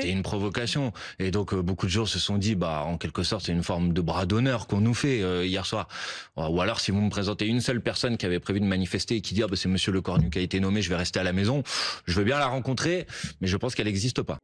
C'est une provocation. Et donc, beaucoup de gens se sont dit, en quelque sorte, c'est une forme de bras d'honneur qu'on nous fait hier soir. Ou alors, si vous me présentez une seule personne qui avait prévu de manifester et qui dit, c'est Monsieur Lecornu qui a été nommé, je vais rester à la maison, je veux bien la rencontrer, mais je pense qu'elle n'existe pas.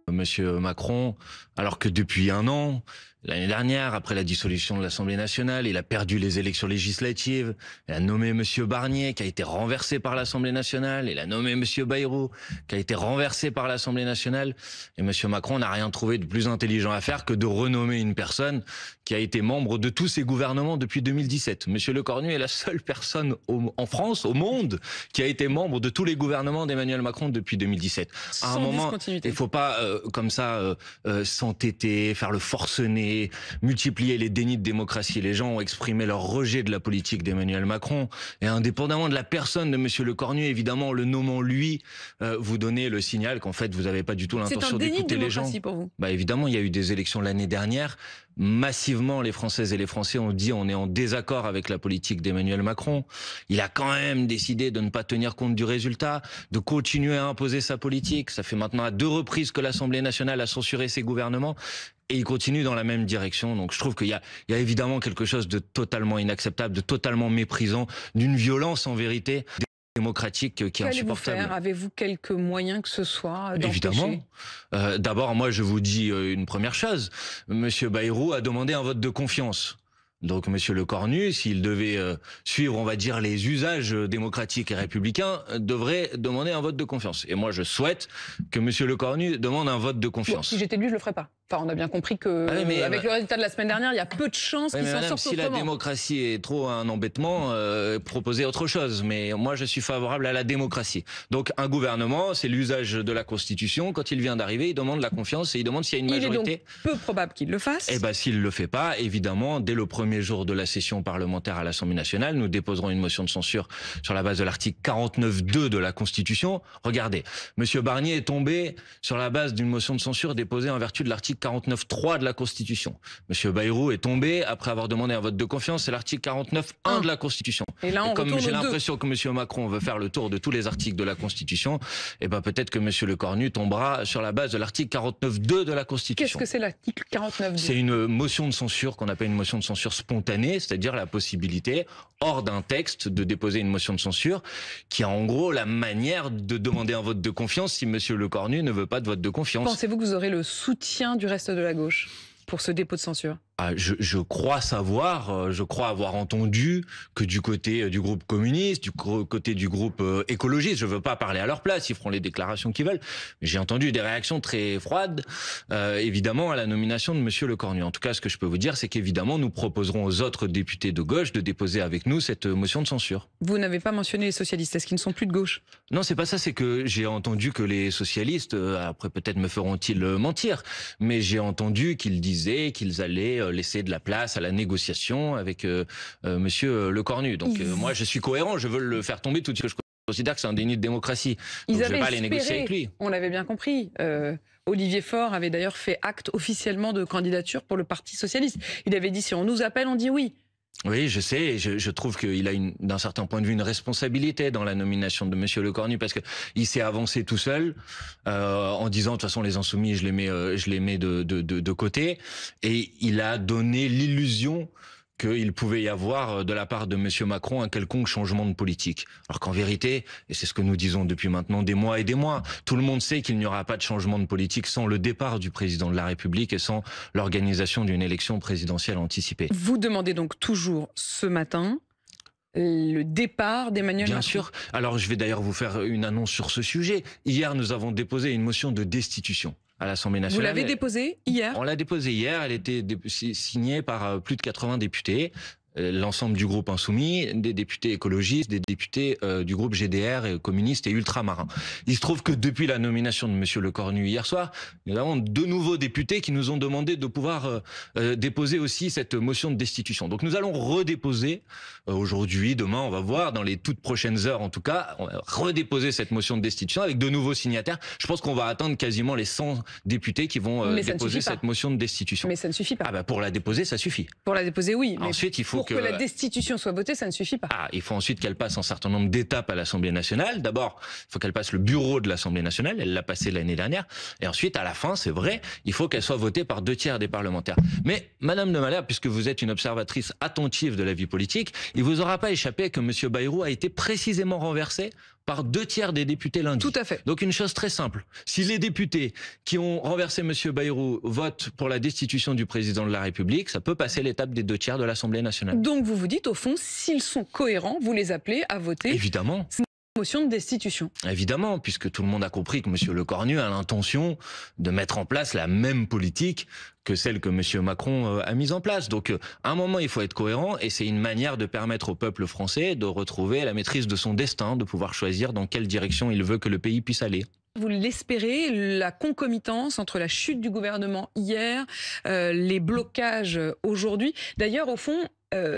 Monsieur Macron, alors que depuis un an, l'année dernière, après la dissolution de l'Assemblée nationale, il a perdu les élections législatives, il a nommé Monsieur Barnier, qui a été renversé par l'Assemblée nationale, il a nommé Monsieur Bayrou, qui a été renversé par l'Assemblée nationale, et Monsieur Macron n'a rien trouvé de plus intelligent à faire que de renommer une personne qui a été membre de tous ces gouvernements depuis 2017. Monsieur Lecornu est la seule personne en France, au monde, qui a été membre de tous les gouvernements d'Emmanuel Macron depuis 2017. À un moment, il ne faut pas comme ça s'entêter, faire le forcené, multiplier les dénis de démocratie. Les gens ont exprimé leur rejet de la politique d'Emmanuel Macron. Et indépendamment de la personne de Monsieur Lecornu, évidemment, le nommant lui, vous donnez le signal qu'en fait, vous n'avez pas du tout l'intention d'écouter les gens. Pour vous. Évidemment, il y a eu des élections l'année dernière. Massivement, les Françaises et les Français ont dit on est en désaccord avec la politique d'Emmanuel Macron. Il a quand même décidé de ne pas tenir compte du résultat, de continuer à imposer sa politique. Ça fait maintenant à 2 reprises que l'Assemblée nationale a censuré ses gouvernements. Et il continue dans la même direction. Donc je trouve qu'il y a évidemment quelque chose de totalement inacceptable, de totalement méprisant, d'une violence en vérité démocratique qui est insupportable. Avez-vous quelques moyens que ce soit Évidemment. D'abord, moi, je vous dis une première chose. Monsieur Bayrou a demandé un vote de confiance. Donc, Monsieur Lecornu, s'il devait suivre, on va dire, les usages démocratiques et républicains, devrait demander un vote de confiance. Et moi, je souhaite que Monsieur Lecornu demande un vote de confiance. Si j'étais lui, je le ferais pas. Enfin, on a bien compris que, avec le résultat de la semaine dernière, il y a peu de chances qu'il s'en sorte si autrement. La démocratie est trop un embêtement, proposez autre chose. Mais moi, je suis favorable à la démocratie. Donc, un gouvernement, c'est l'usage de la Constitution. Quand il vient d'arriver, il demande la confiance et il demande s'il y a une majorité. Il est donc peu probable qu'il le fasse. S'il le fait pas, évidemment, dès le premier jour de la session parlementaire à l'Assemblée nationale, nous déposerons une motion de censure sur la base de l'article 49.2 de la Constitution. Regardez, Monsieur Barnier est tombé sur la base d'une motion de censure déposée en vertu de l'article 49.3 de la Constitution. Monsieur Bayrou est tombé après avoir demandé un vote de confiance, c'est l'article 49.1 de la Constitution. Et là, comme j'ai l'impression que Monsieur Macron veut faire le tour de tous les articles de la Constitution, peut-être que Monsieur Lecornu tombera sur la base de l'article 49.2 de la Constitution. Qu'est-ce que c'est l'article 49.2 ? C'est une motion de censure qu'on appelle une motion de censure spontanée, c'est-à-dire la possibilité, hors d'un texte, de déposer une motion de censure qui a en gros la manière de demander un vote de confiance si Monsieur Lecornu ne veut pas de vote de confiance. Pensez-vous que vous aurez le soutien du reste de la gauche pour ce dépôt de censure ? Je crois savoir, je crois avoir entendu que du côté du groupe communiste, du côté du groupe écologiste, je veux pas parler à leur place, ils feront les déclarations qu'ils veulent, mais j'ai entendu des réactions très froides, évidemment, à la nomination de Monsieur Lecornu. En tout cas, ce que je peux vous dire, c'est qu'évidemment, nous proposerons aux autres députés de gauche de déposer avec nous cette motion de censure. Vous n'avez pas mentionné les socialistes, est-ce qu'ils ne sont plus de gauche ? Non, c'est pas ça, c'est que j'ai entendu que les socialistes, après peut-être me feront-ils mentir, mais j'ai entendu qu'ils disaient qu'ils allaient laisser de la place à la négociation avec Monsieur Lecornu. Donc moi, je suis cohérent, je veux le faire tomber tout de suite. Je considère que c'est un déni de démocratie. Donc je ne vais pas aller négocier avec lui. On l'avait bien compris. Olivier Faure avait d'ailleurs fait acte officiellement de candidature pour le Parti socialiste. Il avait dit si on nous appelle, on dit oui. Oui, je sais. Je trouve qu'il a d'un certain point de vue une responsabilité dans la nomination de Monsieur Lecornu parce que il s'est avancé tout seul en disant de toute façon les insoumis je les mets de côté et il a donné l'illusion qu'il pouvait y avoir de la part de Monsieur Macron un quelconque changement de politique. Alors qu'en vérité, et c'est ce que nous disons depuis maintenant des mois et des mois, tout le monde sait qu'il n'y aura pas de changement de politique sans le départ du président de la République et sans l'organisation d'une élection présidentielle anticipée. Vous demandez donc toujours ce matin le départ d'Emmanuel Macron. Bien sûr. Alors je vais d'ailleurs vous faire une annonce sur ce sujet. Hier, nous avons déposé une motion de destitution à l'Assemblée nationale. Vous l'avez déposée hier ? On l'a déposée hier, elle était signée par plus de 80 députés. L'ensemble du groupe insoumis, des députés écologistes, des députés du groupe GDR, communistes et ultramarins. Il se trouve que depuis la nomination de Monsieur Lecornu hier soir, nous avons 2 nouveaux députés qui nous ont demandé de pouvoir déposer aussi cette motion de destitution. Donc nous allons redéposer aujourd'hui, demain, on va voir, dans les toutes prochaines heures en tout cas, on va redéposer cette motion de destitution avec de nouveaux signataires. Je pense qu'on va atteindre quasiment les 100 députés qui vont déposer cette motion de destitution. Mais ça ne suffit pas. Pour la déposer, ça suffit. Pour la déposer, oui. Ensuite, il faut pour que la destitution soit votée, ça ne suffit pas. Ah, il faut ensuite qu'elle passe un certain nombre d'étapes à l'Assemblée nationale. D'abord, il faut qu'elle passe le bureau de l'Assemblée nationale. Elle l'a passé l'année dernière. Et ensuite, à la fin, c'est vrai, il faut qu'elle soit votée par 2/3 des parlementaires. Mais, Madame de Malherbe, puisque vous êtes une observatrice attentive de la vie politique, il vous aura pas échappé que Monsieur Bayrou a été précisément renversé par 2/3 des députés lundi. Tout à fait. Donc une chose très simple. Si les députés qui ont renversé Monsieur Bayrou votent pour la destitution du président de la République, ça peut passer l'étape des 2/3 de l'Assemblée nationale. Donc vous vous dites, au fond, s'ils sont cohérents, vous les appelez à voter. Évidemment. Motion de destitution. Évidemment, puisque tout le monde a compris que Monsieur Lecornu a l'intention de mettre en place la même politique que celle que Monsieur Macron a mise en place. Donc, à un moment, il faut être cohérent, et c'est une manière de permettre au peuple français de retrouver la maîtrise de son destin, de pouvoir choisir dans quelle direction il veut que le pays puisse aller. Vous l'espérez, la concomitance entre la chute du gouvernement hier, les blocages aujourd'hui. D'ailleurs, au fond,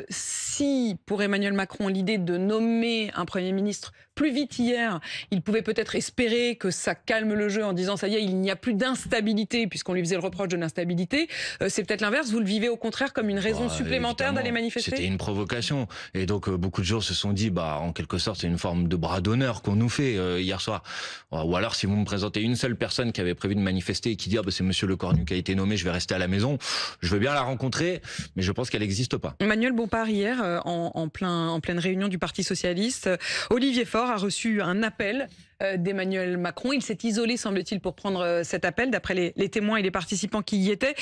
si pour Emmanuel Macron l'idée de nommer un Premier ministre plus vite hier, il pouvait peut-être espérer que ça calme le jeu en disant ça y est, il n'y a plus d'instabilité puisqu'on lui faisait le reproche de l'instabilité. C'est peut-être l'inverse, vous le vivez au contraire comme une raison supplémentaire d'aller manifester? C'était une provocation, et donc beaucoup de gens se sont dit, en quelque sorte c'est une forme de bras d'honneur qu'on nous fait hier soir. Ou alors si vous me présentez une seule personne qui avait prévu de manifester et qui dit c'est Monsieur Lecornu qui a été nommé, je vais rester à la maison, je veux bien la rencontrer, mais je pense qu'elle n'existe pas. Emmanuel Bompard hier, en pleine réunion du Parti Socialiste, Olivier Faure a reçu un appel d'Emmanuel Macron. Il s'est isolé, semble-t-il, pour prendre cet appel, d'après les témoins et les participants qui y étaient.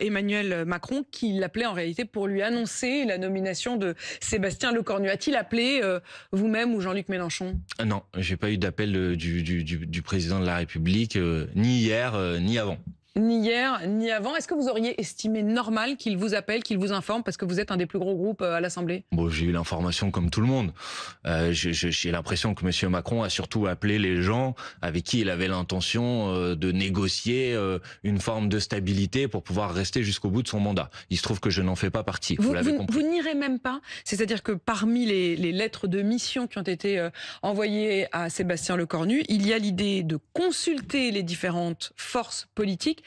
Emmanuel Macron, qui l'appelait en réalité pour lui annoncer la nomination de Sébastien Lecornu. A-t-il appelé vous-même ou Jean-Luc Mélenchon? Non, j'ai pas eu d'appel du président de la République, ni hier, ni avant. Ni hier, ni avant. Est-ce que vous auriez estimé normal qu'il vous appelle, qu'il vous informe, parce que vous êtes un des plus gros groupes à l'Assemblée? J'ai eu l'information comme tout le monde. J'ai l'impression que Monsieur Macron a surtout appelé les gens avec qui il avait l'intention de négocier une forme de stabilité pour pouvoir rester jusqu'au bout de son mandat. Il se trouve que je n'en fais pas partie. Vous l'avez compris. Vous n'irez même pas? C'est-à-dire que parmi les lettres de mission qui ont été envoyées à Sébastien Lecornu, il y a l'idée de consulter les différentes forces politiques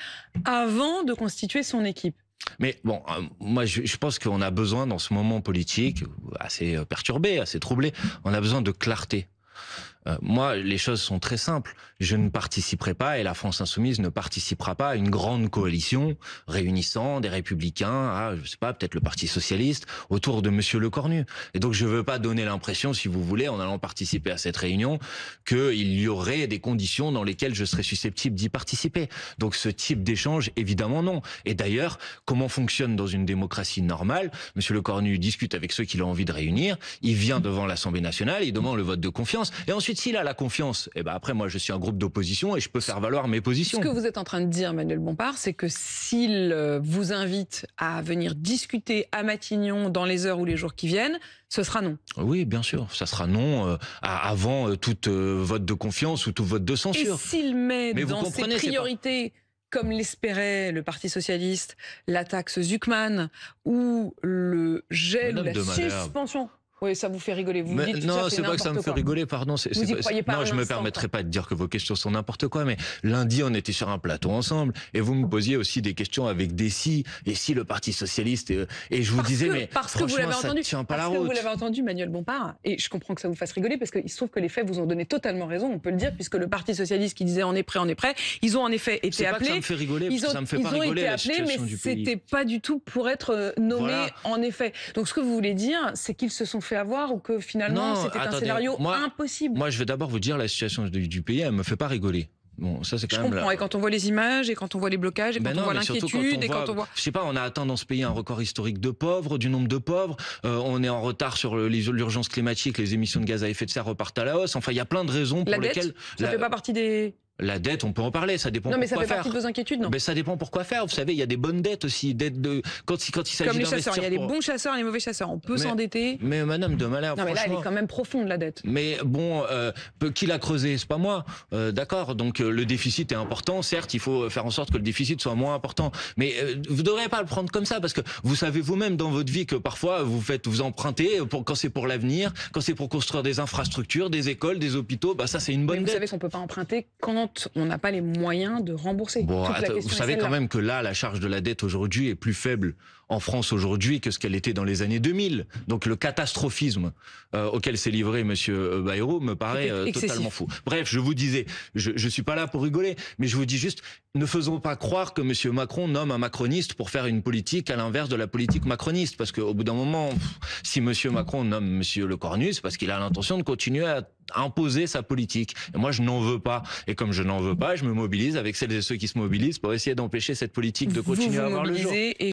avant de constituer son équipe. Mais moi je pense qu'on a besoin dans ce moment politique assez perturbé, assez troublé, on a besoin de clarté. Moi, les choses sont très simples. Je ne participerai pas, et la France Insoumise ne participera pas à une grande coalition réunissant des Républicains, je sais pas, peut-être le Parti Socialiste, autour de Monsieur Lecornu. Et donc, je veux pas donner l'impression, si vous voulez, en allant participer à cette réunion, qu'il y aurait des conditions dans lesquelles je serais susceptible d'y participer. Donc, ce type d'échange, évidemment non. Et d'ailleurs, comment fonctionne dans une démocratie normale? Monsieur Lecornu discute avec ceux qu'il a envie de réunir, il vient devant l'Assemblée nationale, il demande le vote de confiance, et ensuite, s'il a la confiance, après moi je suis un groupe d'opposition et je peux faire valoir mes positions. Ce que vous êtes en train de dire, Emmanuel Bompard, c'est que s'il vous invite à venir discuter à Matignon dans les heures ou les jours qui viennent, ce sera non. Oui, bien sûr, ça sera non avant toute vote de confiance ou tout vote de censure. Et s'il met dans ses priorités, comme l'espérait le Parti Socialiste, la taxe Zuckman ou le gel ou la suspension... Oui, ça vous fait rigoler. Vous dites non, c'est pas que ça me fait rigoler, pardon. Vous y croyez pas? Non, je me permettrai pas de dire que vos questions sont n'importe quoi, mais lundi, on était sur un plateau ensemble, et vous me posiez aussi des questions avec des si, et si le Parti Socialiste, et je vous disais, mais franchement, ça ne tient pas la route. Parce que vous l'avez entendu, Emmanuel Bompard, et je comprends que ça vous fasse rigoler, parce qu'il se trouve que les faits vous ont donné totalement raison, on peut le dire, puisque le Parti Socialiste qui disait on est prêt, ils ont en effet été appelés. Ça me fait rigoler, ça me fait pas rigoler la situation du pays. Mais c'était pas du tout pour être nommés, en effet. Donc ce que vous voulez dire, c'est qu'ils se sont fait avoir, ou que finalement, c'était un scénario impossible. Moi, je vais d'abord vous dire, la situation du pays, elle me fait pas rigoler. Bon, ça c'est quand même. Je comprends. Et quand on voit les images, et quand on voit les blocages, et quand on voit l'inquiétude, et quand on voit. Je sais pas, on a atteint dans ce pays un record historique de pauvres, du nombre de pauvres. On est en retard sur l'urgence climatique, les émissions de gaz à effet de serre repartent à la hausse. Enfin, il y a plein de raisons pour lesquelles. Ça fait pas partie des. La dette, on peut en parler, ça dépend pourquoi faire. Non, mais ça fait partie de vos inquiétudes, non? Mais ça dépend pourquoi faire. Vous savez, il y a des bonnes dettes aussi, dettes de quand il s'agit comme les chasseurs, il y a les bons chasseurs et les mauvais chasseurs. On peut s'endetter. Mais Madame de Malherbe, non, mais là, elle est quand même profonde, la dette. Mais bon, qui l'a creusé, c'est pas moi, d'accord. Donc le déficit est important. Certes, il faut faire en sorte que le déficit soit moins important. Mais vous devriez pas le prendre comme ça, parce que vous savez vous-même dans votre vie que parfois vous empruntez quand c'est pour l'avenir, quand c'est pour construire des infrastructures, des écoles, des hôpitaux. Ça c'est une bonne dette. Vous savez qu'on peut pas emprunter quand quand on n'a pas les moyens de rembourser. Bon, Toute la question vous est savez quand celle-là. même que là, la charge de la dette aujourd'hui est plus faible en France aujourd'hui que ce qu'elle était dans les années 2000. Donc le catastrophisme auquel s'est livré Monsieur Bayrou me paraît C'était excessif. totalement fou. Bref, je vous disais, je suis pas là pour rigoler, mais je vous dis juste, ne faisons pas croire que Monsieur Macron nomme un macroniste pour faire une politique à l'inverse de la politique macroniste, parce qu'au bout d'un moment, si Monsieur Macron nomme Monsieur Le Cornu, c'est parce qu'il a l'intention de continuer à imposer sa politique. Et moi, je n'en veux pas. Et comme je n'en veux pas, je me mobilise avec celles et ceux qui se mobilisent pour essayer d'empêcher cette politique de continuer à avoir le jour. Et